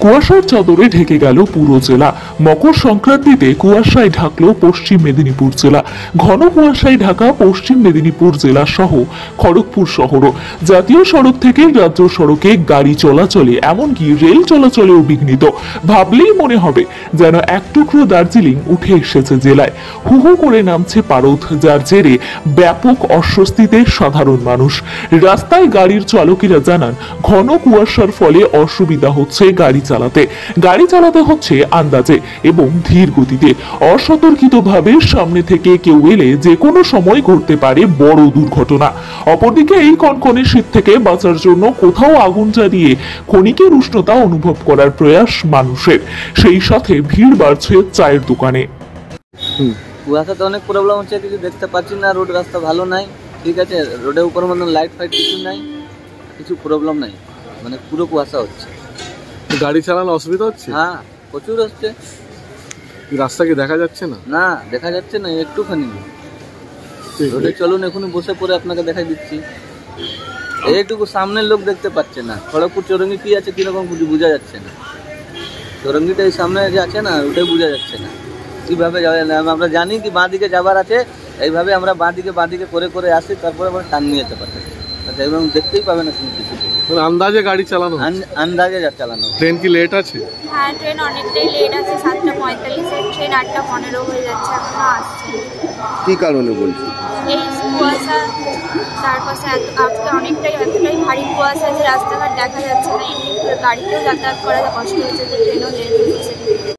কুয়াশার চাদরে ঢেকে গেল পুরো জেলা। মকর সংক্রান্তিতে কুয়াশায় ঢাকলো পশ্চিম মেদিনীপুর জেলা। ঘন কুয়াশায় ঢাকা পশ্চিম মেদিনীপুর জেলা সহ খড়গপুর শহরও। জাতীয় সড়ক থেকে রাজ্য সড়কে গাড়ি চলাচলে এমনকি রেল চলাচলেও বিঘ্নিত। ভাবলেই মনে হবে যেন এক টুকরো দার্জিলিং উঠে এসেছে জেলায়। হু হু করে নামছে পারদ, যার জেরে ব্যাপক অস্বস্তিতে সাধারণ মানুষ। রাস্তায় গাড়ির চালকেরা জানান, ঘন কুয়াশার ফলে অসুবিধা হচ্ছে গাড়ি চালাতে হচ্ছে আন্দাজে এবং ধীর গতিতে। অসতর্কিতভাবে সামনে থেকে কেউ এলে যে কোনো সময় ঘটতে পারে বড় দুর্ঘটনা। অপরদিকে এই কনকনে শীত থেকে বাঁচার জন্য কোথাও আগুন জ্বালিয়ে ক্ষণিকের উষ্ণতা অনুভব করার প্রয়াস মানুষের। সেই সাথে ভিড় বাড়ছে চায়ের দোকানে। কুয়াশাতে অনেক প্রবলেম হচ্ছে, কিছু দেখতে পাচ্ছি না, রোড রাস্তা ভালো নাই, ঠিক আছে, রোডের উপর মতন লাইট ফাইট কিছু নাই, কিছু প্রবলেম নাই, মানে পুরো কুয়াশা হচ্ছে। গাড়ি চালানো অসুবিধা হচ্ছে? হ্যাঁ, প্রচুর হচ্ছে। রাস্তা কি দেখা যাচ্ছে না? না, দেখা যাচ্ছে না, একটুখানি। রোডে চলুন, এখনই বসে পড়ে আপনাকে দেখাই দিচ্ছি। এইটুকু সামনের লোক দেখতে পাচ্ছে না। খড়গপুর চৌরঙ্গি কি আছে কিরকম কিছু বোঝা যাচ্ছে না। চৌরঙ্গিটা এই সামনে যে আছে না, ওটাই বোঝা যাচ্ছে না কিভাবে যাবে। আমরা জানি কি বাঁ দিকে যাবার আছে, এইভাবে আমরা বাঁ দিকে করে করে আসি, তারপরে আমরা টান নিয়ে যেতে পারছি। এবং দেখতেই পাবে না কোনো কিছু। আন্দাজে গাড়ি চালানো, আন্দাজে চালানো। ট্রেন কি লেট আছে? হ্যাঁ, ট্রেন অনেকটাই লেট আছে। 7:45-এর ট্রেন 8:15 হয়ে যাচ্ছে, এখনো আসছে। কি কারণে বলছি? এই কুয়াশা, চারপাশে আজকে এতটাই ভারী কুয়াশা যে রাস্তাঘাট দেখা যাচ্ছে না। এমনি গাড়িতেও যাতায়াত করা কষ্ট হচ্ছে, ট্রেনও লেট হচ্ছে।